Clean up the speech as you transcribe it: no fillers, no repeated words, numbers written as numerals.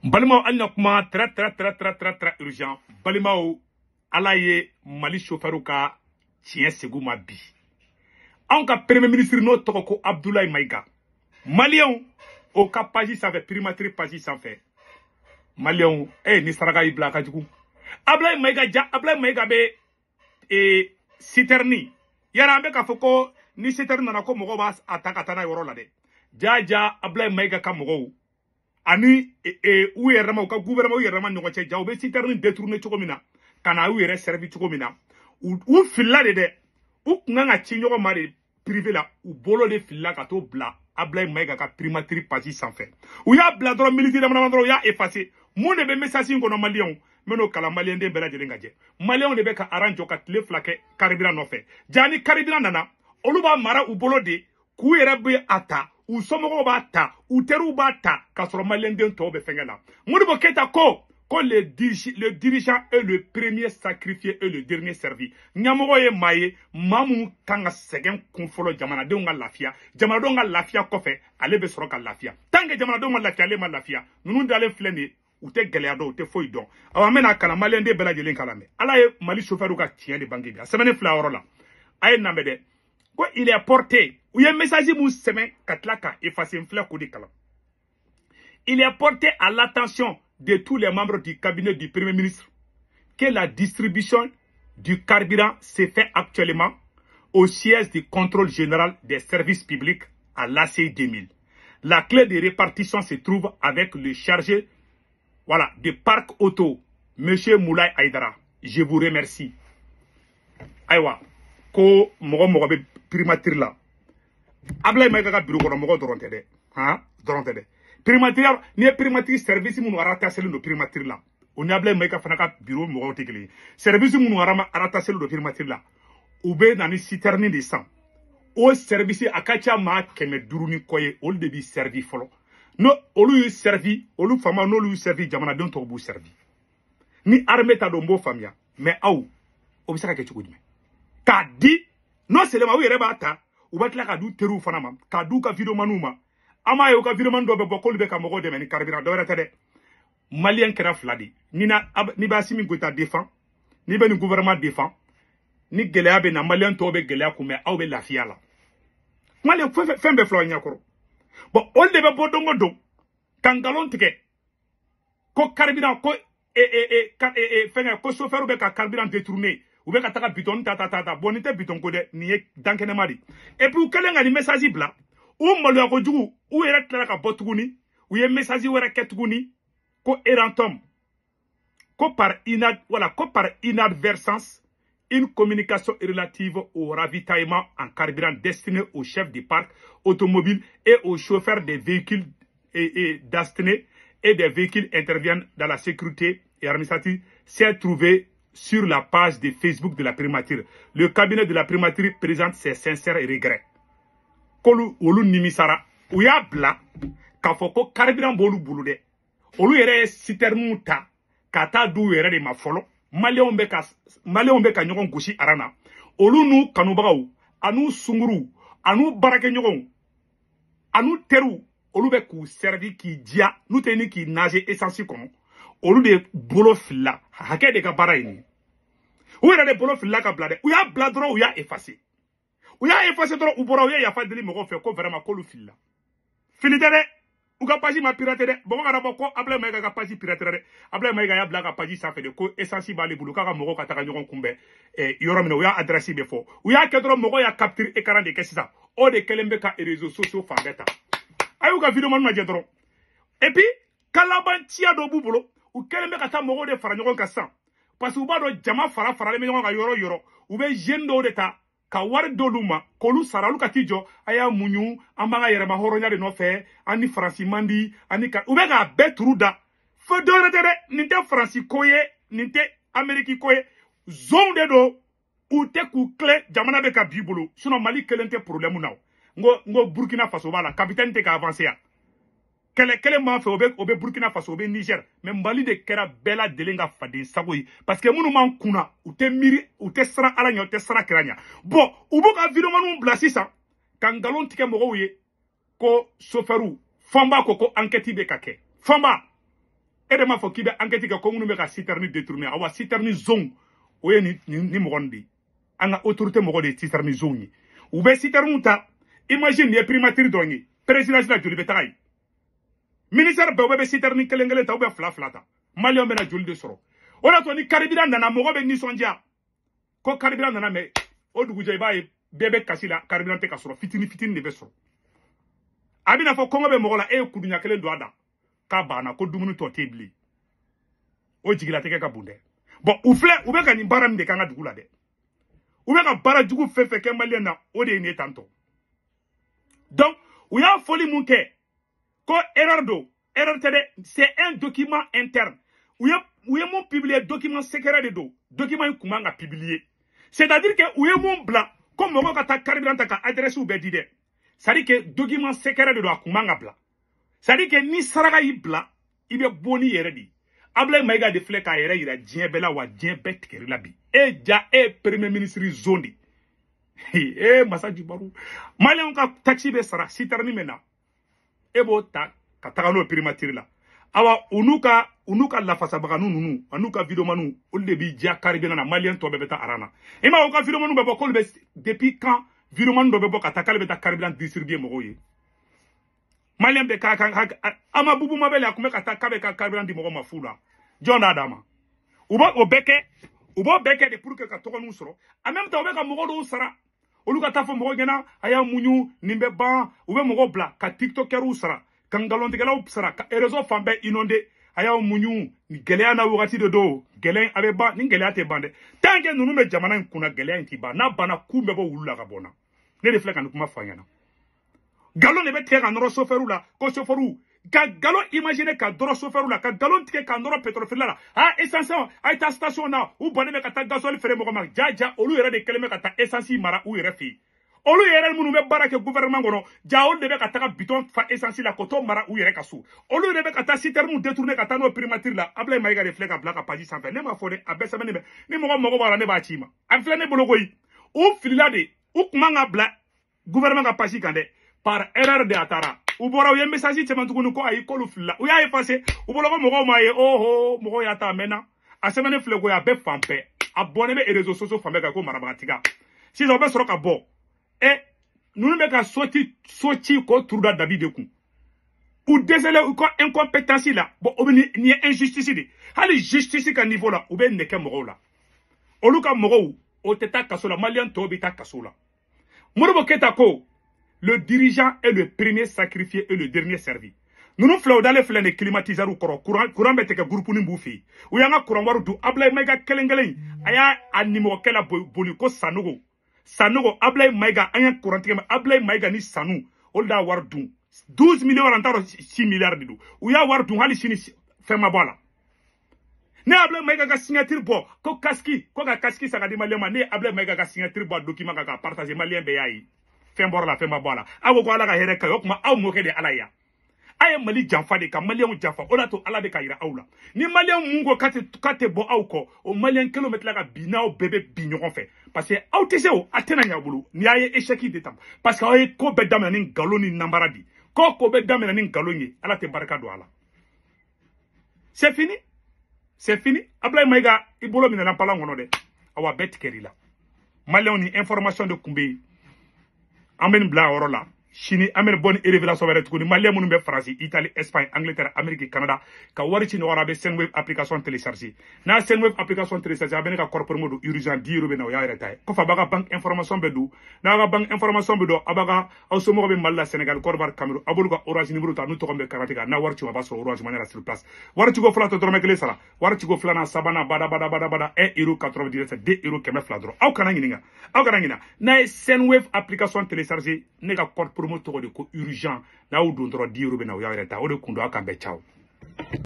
Balimao alina kuma très urgent. Balimao alaye Mali chauffeur ka tien segu ma bi. Anka premier ministre no toko Abdoulaye Maïga. Malien au ka pagi ça fait primature pagi ça fait. Malien ni saraga ibla ka jugu. Abdoulaye Maïga be citerni. Yara be ka foko ni citerni na ko mogo ba ataka tana yoro la de. Jaja Abdoulaye Maïga ka mogo. Ani ou yerama ou ka gouvernement yerama no che jaw be citerni détourner chogomina kana ou yere servi chogomina ou filla de ou nganga chinyo mari privé la ou bolo de filla ka to bla Abdoulaye Maïga ka primature pagi sans fait ou ya bla dro militaire na mandro ya effacé mon de be message ko no malien meno kala malien de bela jelenga je malien de be ka arrange ka tele flake caribira no fait jani caribira nana oluba mara u bolo de ku yere be ata ou somogo bata ou teru bata kasoro malien de to be fengela modibo keta ko le dirigeant est le premier sacrifié et le dernier servi. Nyamogo ye maye, mamu kanga segen konfolo jamana de nga lafia. Jamana de nga lafia kofe, ale be soroka lafia. Tange jamana de nga lafia, ale ma lafia. Nunu dale flene, ou te geleado, ou te foy don. Awa mena kala malien de bela jelen kalame. Ala ye Mali chauffeur ou ka tien de bangi bia. Semene fla orola. Aye namede. Quoi il est porté, ou ye message mou semen katlaka effacer fla kodi kala. Il est porté à l'attention de tous les membres du cabinet du Premier ministre que la distribution du carburant se fait actuellement au siège du contrôle général des services publics à l'ACI 2000. La clé de répartition se trouve avec le chargé de parc auto, M. Moulay Aïdara. Je vous remercie. Aïwa, ko mogo be primature la. Ablaye Maïga bureau ko mogo dorontede. Dorontede. Primature, ni primature service mun rattaché le primature là. On a blé Maïga fanaka bureau mo tekele. Service mun rattaché le primature là. Oube na ni citerni de sang. O service akacha ma keme duruni koye ol de bi servi folo. No olu yu servi, olu fama no lu servi jamana don to bu servi. Ni armée ta dombo famia, mais aou obisaka ke chukudi. Ka di non seulement wi reba ta, ou batla ka du teru fanama, ka du ka video manuma. Ama yo ka virement do be bokol be ka mogo de meni carburant do rete malien kera fladi ni ba simi gota défend ni be ni gouvernement défend ni gelea be na malien to be gelea ku me aw be lafia la malien fembe flo nyakoro bon on de be bodongo do kangalon tike ko carburant ko fenga ko chauffeur be ka carburant détourné ou be ka taka bidon ta bonité bidon ko de ni dankene mari et puis kelenga ni message bla ou malo ko jugu ou yere tla ka botuguni ou ye message wera ketuguni ko erantom ko par inadvertance une communication relative au ravitaillement en carburant destiné aux chefs du parc automobile et aux chauffeurs des véhicules destinés et des véhicules interviennent dans la sécurité et administrative s'est trouvé sur la page de Facebook de la primature. Le cabinet de la primature présente ses sincères regrets. Kolu olu nimisara uya bla kafoko carburant bolu bulude olu yere citernu ta kata du yere de mafolo malien be ka nyogon gosi arana olu nu kanubagaw anu sunguru anu barake nyogon anu teru olu be ku servi ki dia nu teni ki nage essence kono olu de bolo filla hake de ka bara ini u yere de bolo filla ka blade uya bladro uya effacer. Ou ya effacé trop ou bora ou ya fa deli mo fait ko vraiment ko lu filla fili dede ou ka page ma pirate de bon ka rabo ko Ablaye Maïga ka page pirate de Ablaye Maïga ya blaga page ça fait de ko essence ba le bulu ka mo ka taka nyon kumbe yoro mino ya adresse be fo ou ya kedro mo ya capture écran de kessa o de kelembe ka réseaux sociaux fa beta ayu ka vidéo man ma jedro et puis kalaban tia do bubulo ou kelembe ka ta mo de fara nyon ka san parce que ba do jama fara le me nyon ka yoro ou be jendo de ta ka wari doluma kolu saralu katijo aya munyu ambanga yere ma horonya de no fe ani franci mandi ani ka ube ga betruda fo dore de ninte franci koye ninte ameriki koye zonde do ou te ku clé jamana be ka bibulu sinon Mali kelente problème naw ngo Burkina Faso bala capitaine te ka avancer ya kele ma fe obe Burkina Faso obe Niger mais Mali de kera bela delenga fade sagoyi parce que munu man kuna ou te miri ou te sra alanya ou te sra kranya bon ou boka vidéo manu blasi sa kangalon tike mogo ye ko soferu famba ko enquête be kake famba e de m'a fɔ k'i bɛ enquête kɛ ko minnu bɛ ka citerne détourner awa citerne zone o ye ni mɔgɔ de an ka autorité mɔgɔ de ye citerne zone ye u bɛ citerne ta imagine nin ye primature dɔrɔn ye présidence la joli bɛ taga yen ministère bɛɛ bɛ citerne kelen kelen ta ou bien fila fila ta maliyɛnw bɛna joli de sɔrɔ o de to ni carburant nana mɔgɔ bɛ nisɔndiya ko carburant nana mais o dugujɛ i b'a ye bɛɛ bɛ kasi la carburant tɛ ka sɔrɔ fitini fitini de bɛ sɔrɔ a bɛna fɔ kɔngɔ bɛ mɔgɔ la e ye kuduɲa kelen don a da k'a banna ko dumuni tɔ tɛ bilen o jigilatigɛ ka bon dɛ bon u bɛ ka nin baara nin de k'an ka dugu la dɛ u bɛ ka baara jugu fɛn fɛn kɛ maliyɛn na o de ye nin ye tantɔ donc u y'a fɔli mun kɛ ko erreur don erreur tɛ dɛ c'est un document interne u ye mun publier document secret de don document in kun man ka publier c'est-à-dire que u ye mun bila ko mɔgɔ ka taa carburant ta ka adresse bɛɛ di dɛ c'est-à-dire que document secret de don a kun man ka bila c'est-à-dire que ni saraka y'i bila i bɛ bɔ ni yɛrɛ de Ablaye Maïga de filɛ k'a yɛrɛ yira diɲɛ bɛɛ la wa diɲɛ bɛɛ tigɛrɛ la bi e ja e premier ministre zone de e Massa Jibaru maliyɛnw ka taxi bɛ sara citerne min na e b'o ta ka taga n'o primature la awa u n'u ka lafasabaganu ninnu a n'u ka vidéomaniw olu de b'i diya carburant na maliyɛn tɔ bɛɛ bɛ taa aran na i m'a ye u ka vidéomaniw bɛ bɔ k'olu bɛ depuis quand vidéomani dɔ bɛ bɔ ka taa k'ale bɛ taa carburant distribuer mɔgɔw ye maliyɛn bɛ k'a ama bubu mabɛlɛ a kun bɛ ka taa k'a bɛ ka carburant di mɔgɔ ma fu la jɔn d'a ma u b'o bɛɛ kɛ de pour que ka tɔgɔninw sɔrɔ en même temps u bɛ ka mɔgɔ dɔw sara olu ka taa fɔ mɔgɔ ɲɛna a y'a muɲu nin bɛ ban u bɛ mɔgɔ bila ka tiktokɛriw sara ka ngalontigɛlaw sara ka réseau fan bɛɛ inondé a y'aw muɲu gɛlɛya na wagati de don gɛlɛya a bɛ ban ni gɛlɛya tɛ ban dɛ tant que ninnu bɛ jamana in kunna gɛlɛya in tɛ ban n'a banna ku bɛ bɔ wulu la ka bɔ na ne de filɛ ka nin kuma fɔ a ɲɛna galon de bɛ tigɛ ka nɔrɔ chauffeur la ko chauffeur ka galon imaginer ka dɔrɔ chauffeur la ka galon tigɛ ka nɔrɔ pétrole feerela la ah essence a ye taa station na u bannen bɛ ka taa gasoil feere mɔgɔ ma ja olu yɛrɛ de kɛlen bɛ ka taa essence mara u yɛrɛ fɛ yen olu yɛrɛ minnu bɛ baara kɛ gouvernement kɔnɔ ja olu de bɛ ka taga biton fa essence la ko to mara u yɛrɛ ka so olu de bɛ ka taa citerne détourner ka taa n'o primature la Ablaye Maïga de filɛ ka bila ka page sanfɛ ne m'a fɔ dɛ a bɛɛ sɛbɛnnen bɛ ni mɔgɔ mago b'a la ne b'a ci ma a filɛ ne bolo koyi u filila de u kun man ka bila gouvernement ka page kan dɛ par erreur de a taara u bɔra u ye message cɛman tuguni ko ayi k'olu filila u y'a effacer u bolo ko mɔgɔw m'a ye oho mɔgɔw y'a ta a mɛnna a sɛbɛnnen filɛ koyi a bɛɛ fan bɛɛ a bɔnnen bɛ réseaux sociaux fan bɛɛ kan ko marabagatiga sisan o bɛ sɔrɔ ka bɔ ninnu bɛ ka so ci ko turuda dabi de kun u dɛsɛlen u ka incompétence la bon o bɛ nin ye injustice de hali justice ka niveau la u bɛ nɛgɛ mɔgɔw la olu ka mɔgɔw o tɛ taa kaso la maliyɛn tɔw bɛ taa kaso la Modibo Keïta ko le dirigeant est le premier sacrifié et le dernier servi. Nous nous flaudons les flènes climatiseurs ou courant bête que groupe ni bouffé. Ou yanga courant waru du Ablaye Maïga kelengelen. Aya animo kela boliko sanogo. Sanogo Ablaye Maïga aya courant tigema Ablaye Maïga ni sanu. Olda waru du 12 millions rentaro 6 milliards de do. Ou ya waru du hali chini fema bola. Ne Ablaye Maïga ka signature bo ko kaski ko ka kaski sagadi malien ma ne Ablaye Maïga ka signature bo document ka partager malien be yayi. Fembor la femba bola awo ko ala ka here ka yokuma aw mo ke de ala ya aye mali janfa de ka malien janfa o la to ala de ka yira awla ni malien mungo kate bo aw ko o malien kilomètre la ka binaw bébé binyon fait parce que aw tese o atena nya bulu ni aye échec de tam parce que aye ko be damena ni galoni nambara di ko be damena ni galoni ala te baraka do ala c'est fini Ablaye Maïga ibolo mina na pala ngono de awa bet kerila malien ni information de kumbe amen bla orola chini amen bonne révélation wéré tukuni malien munu be France Italie Espagne Angleterre Amérique Canada ka wari ci no wara be Senweb application télécharger na Senweb application télécharger abene ka corporate mode urgent diro be na ya wéré tay ko fa baga bank information be du na ga bank information be do abaga aw so mo be malla Sénégal Korbar Cameroun abulu ka orange numéro ta nu to be karatika na warci ma baso orange manera sur place warci go flato drome kele sala warci go flana sabana bada 1,97 €2 fla dro aw kana ngina na Senweb application télécharger ne ka code promo to de ko urgent na u don dro 10 € be na o ya wéré ta o de kundo aka be ciao